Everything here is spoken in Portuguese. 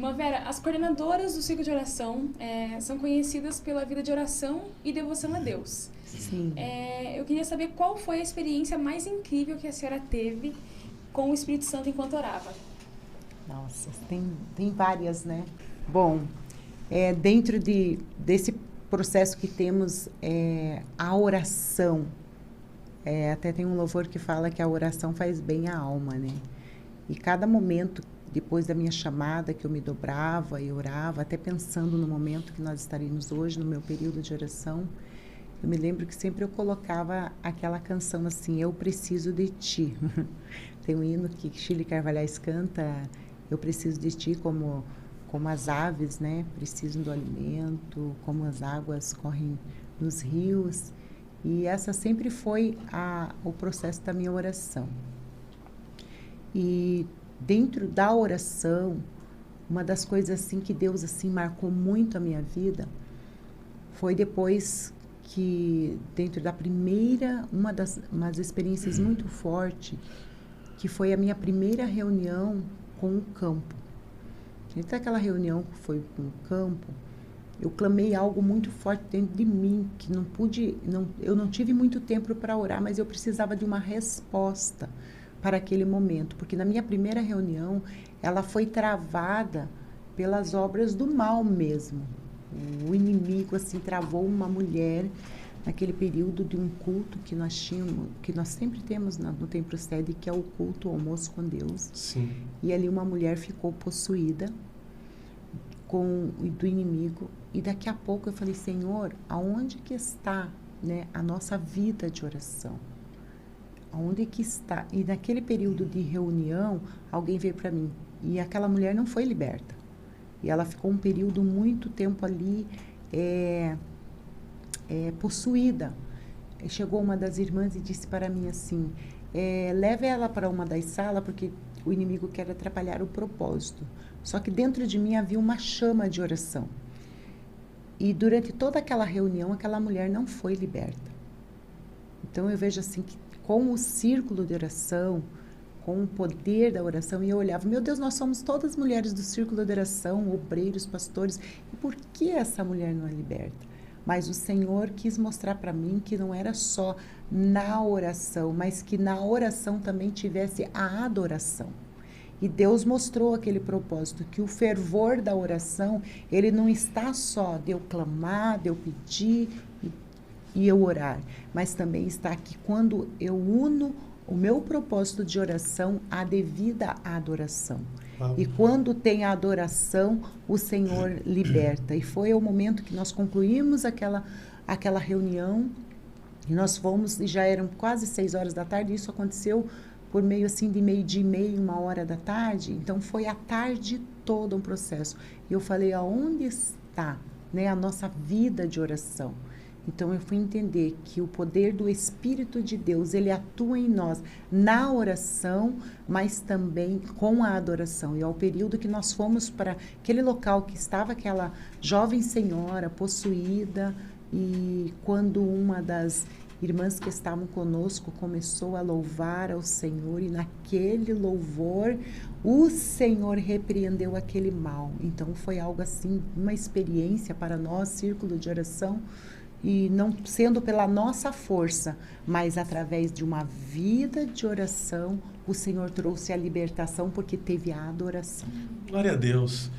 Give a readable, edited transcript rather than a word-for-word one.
Irmã Vera, as coordenadoras do ciclo de oração são conhecidas pela vida de oração e devoção a Deus. Sim. Eu queria saber qual foi a experiência mais incrível que a senhora teve com o Espírito Santo enquanto orava. Nossa, tem várias, né? Bom, dentro desse processo que temos, a oração, até tem um louvor que fala que a oração faz bem à alma, né? E cada momento, depois da minha chamada, que eu me dobrava e orava, até pensando no momento que nós estaremos hoje, no meu período de oração, eu me lembro que sempre eu colocava aquela canção assim, Eu Preciso de Ti. Tem um hino que Chile Carvalhais canta, Eu preciso de Ti, como as aves, né, precisam do alimento, como as águas correm nos rios. E essa sempre foi o processo da minha oração. E dentro da oração, uma das coisas assim que Deus assim marcou muito a minha vida foi depois que, dentro da primeira, umas experiências muito fortes, que foi a minha primeira reunião com o campo. Dentro daquela reunião que foi com o campo, eu clamei algo muito forte dentro de mim, que eu não tive muito tempo para orar, mas eu precisava de uma resposta para aquele momento, porque na minha primeira reunião, ela foi travada pelas obras do mal mesmo. O inimigo, assim, travou uma mulher naquele período de um culto que nós tínhamos, que nós sempre temos no Templo Sede, que é o culto ao almoço com Deus. Sim. E ali uma mulher ficou possuída do inimigo. E daqui a pouco eu falei, Senhor, aonde que está, né, a nossa vida de oração? Aonde que está? E naquele período de reunião, alguém veio para mim. E aquela mulher não foi liberta. E ela ficou um período, muito tempo ali, possuída. E chegou uma das irmãs e disse para mim assim, leve ela para uma das salas, porque o inimigo quer atrapalhar o propósito. Só que dentro de mim havia uma chama de oração. E durante toda aquela reunião, aquela mulher não foi liberta. Então eu vejo assim que com o círculo de oração, com o poder da oração, e eu olhava, meu Deus, nós somos todas mulheres do círculo de oração, obreiros, pastores, e por que essa mulher não é liberta? Mas o Senhor quis mostrar para mim que não era só na oração, mas que na oração também tivesse a adoração. E Deus mostrou aquele propósito, que o fervor da oração, ele não está só de eu clamar, de eu pedir e eu orar, mas também está aqui quando eu uno o meu propósito de oração à devida adoração. E quando tem a adoração, o Senhor liberta. E foi o momento que nós concluímos aquela reunião, e nós fomos, e já eram quase 6 horas da tarde, e isso aconteceu por meio assim de 12:30, 1h da tarde, então foi a tarde toda um processo. E eu falei, aonde está, né, a nossa vida de oração? Então eu fui entender que o poder do Espírito de Deus, ele atua em nós na oração, mas também com a adoração. E ao período que nós fomos para aquele local que estava aquela jovem senhora possuída, e quando uma das irmãs que estavam conosco começou a louvar ao Senhor, e naquele louvor o Senhor repreendeu aquele mal. Então foi algo assim, uma experiência para nós, círculo de oração, e não sendo pela nossa força, mas através de uma vida de oração, o Senhor trouxe a libertação, porque teve a adoração. Glória a Deus.